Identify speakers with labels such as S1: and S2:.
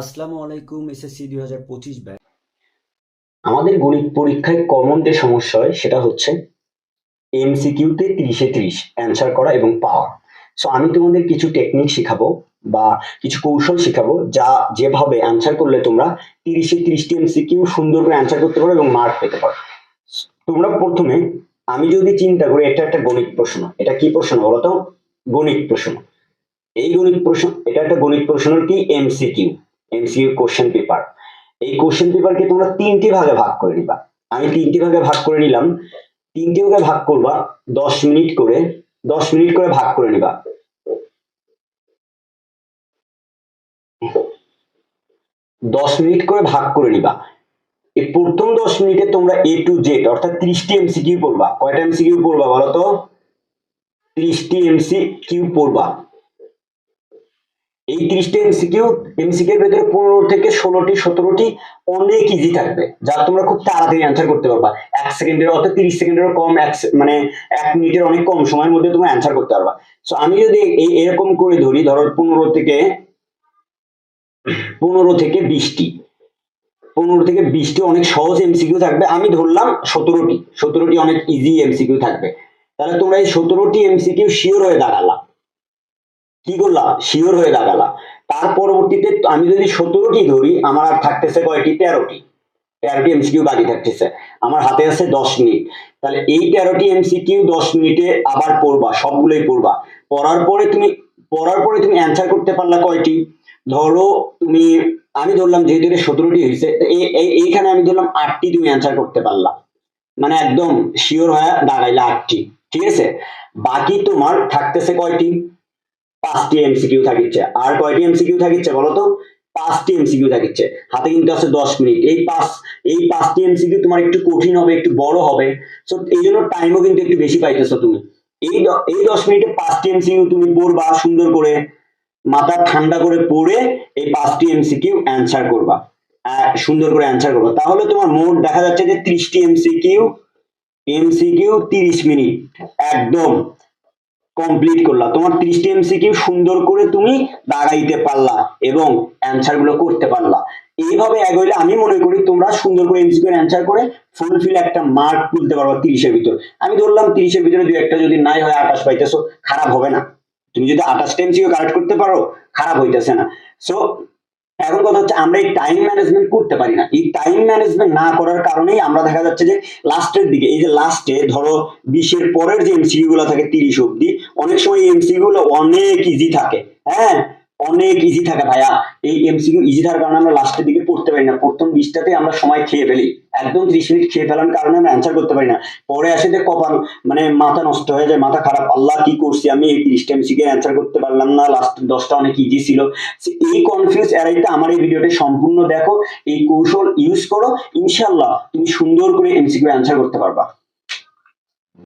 S1: আসসালামু আলাইকুম SSC 2025 batch.
S2: আমাদের গণিত পরীক্ষায় কমন যে সমস্যা হয় সেটা হচ্ছে এমসিকিউতে 30-এ 30 অ্যান্সার করা এবং পাওয়া। সো আমি তোমাদের কিছু টেকনিক শিখাবো বা কিছু কৌশল শিখাবো যা যেভাবে অ্যান্সার করলে তোমরা 30-এ 30টি এমসিকিউ সুন্দর করে অ্যান্সার করতে পারো এবং মার্ক পেতে পারো। তোমরা প্রথমে, আমি যদি চিন্তা করি এটা একটা গণিত প্রশ্ন, এটা কি প্রশ্ন বলতো? গণিত প্রশ্ন। এই গণিত প্রশ্ন, এটা একটা গণিত প্রশ্ন কি এমসিকিউ, এমসিকিউ কোশ্চেন পেপার। এই কোশ্চেন পেপারকে তোমরা তিনটি ভাগে ভাগ করে নিবা। আমি তিনটি ভাগে ভাগ করে নিলাম। তিনটি ভাগে ভাগ করবা 10 মিনিট করে, 10 মিনিট করে ভাগ করে নিবা। 10 মিনিট করে ভাগ করে নিবা। এই প্রথম 10 মিনিটে তোমরা এ টু জেড অর্থাৎ 30টি এমসিকিউ পড়বা। কয়টা এমসিকিউ পড়বা বলো তো? 30টি এমসিকিউ পড়বা। এই 30টা এমসিকিউ, এমসিকিউ এর ভেতরে 15 থেকে 16টি 17টি অনেক ইজি থাকবে, যা তোমরা খুব তাড়াতাড়ি অ্যান্সার করতে পারবা। 1 সেকেন্ডের অর্থাৎ 30 সেকেন্ডেরও কম, মানে 1 মিনিটের অনেক কম সময়ের মধ্যে তোমরা অ্যান্সার করতে পারবা। সো আমি যদি এরকম করে ধরি, ধরো 15 থেকে 20টি, 15 থেকে 20টি অনেক সহজ এমসিকিউ থাকবে। আমি ধরলাম 17টি অনেক ইজি এমসিকিউ থাকবে। তাহলে তোমরা এই 17টি এমসিকিউ শিওর হয়ে দাঁড়ালা। কি করলা? শিওর হয়ে দাঁড়ালা। তার পরবর্তীতে আমি যদি 17টি ধরি, আমার আর থাকতেছে কয়টি? 13টি এমসিকিউ বাকি থাকতেছে। আমার হাতে আছে 10 মিনিট। তাহলে এই 13টি এমসিকিউ 10 মিনিটে আবার পড়বা, সবগুলোই পড়বা। পড়ার পরে তুমি অ্যান্সার করতে পারলা কয়টি? ধরো তুমি, আমি ধরলাম যেহেতু 17টি হয়েছে, এইখানে আমি ধরলাম 8টি তুমি অ্যান্সার করতে পারলা, মানে একদম শিওর হয়ে দাঁড়াইলা 8টি। ঠিক আছে, বাকি তোমার থাকতেছে কয়টি? 5টি এমসিকিউ থাকিচ্ছে। আর কয়টি এমসিকিউ থাকিচ্ছে বলতো? 5টি এমসিকিউ থাকিচ্ছে। হাতে কিন্তু আছে 10 মিনিট। এই 5টি এমসিকিউ তোমার একটু কঠিন হবে, একটু বড় হবে। সো এই জন্য টাইমও কিন্তু একটু বেশি পাইতেছো তুমি। এই 10 মিনিটে 5টি এমসিকিউ তুমি পড়বা সুন্দর করে, মাথা ঠান্ডা করে পড়ে এই 5টি এমসিকিউ অ্যান্সার করবা, সুন্দর করে অ্যান্সার করবা। তাহলে তোমার মোট দেখা যাচ্ছে যে 30টি এমসিকিউ, 30 মিনিট একদম কমপ্লিট করলা। তোমার 30টি এমসিকিউ সুন্দর করে তুমি দাঁড়াইতে পারলা এবং অ্যান্সার গুলো করতে পারলা। এইভাবে এগোইলে আমি মনে করি তোমরা সুন্দর করে এমসিকিউ অ্যান্সার করে ফুলফিল একটা মার্ক তুলতে পারবা 30-এর ভিতর। আমি ধরলাম 30-এর ভিতরে দুই একটা যদি নাই হয় 28 পাইতেছো, খারাপ হবে না। তুমি যদি 28টা এমসিকিউ কারেক্ট করতে পারো, খারাপ হইতেছে না। সো এখন কথা হচ্ছে আমরা এই টাইম ম্যানেজমেন্ট করতে পারি না। এই টাইম ম্যানেজমেন্ট না করার কারণেই আমরা দেখা যাচ্ছে যে লাস্টের দিকে, এই যে লাস্টে ধরো 20-এর পরের যে এমসিকিউ গুলো থাকে 30 অব্দি, অনেক সময় এমসিকিউ গুলো অনেক ইজি থাকে। হ্যাঁ, অনেক ইজি থাকে ভাইয়া। এই এমসিকিউ ইজি থাকার কারণে আমরা লাস্টের দিকে পড়তে পারি না। প্রথম 20টাতে আমরা সময় খেয়ে ফেলি, একদম 30 মিনিট খেয়ে ফেলার কারণে আমরা অ্যান্সার করতে পারি না। পরে আসে যে কপাল, মানে মাথা নষ্ট হয়ে যায়, মাথা খারাপ, আল্লাহ কি করছি আমি, এই 30টা এমসিকিউ অ্যান্সার করতে পারলাম না, লাস্ট 10টা অনেক ইজি ছিল। এই কনফিউজ এড়াইতে আমার এই ভিডিওটি সম্পূর্ণ দেখো, এই কৌশল ইউজ করো, ইনশাআল্লাহ তুমি সুন্দর করে এমসিকিউ অ্যান্সার করতে পারবা।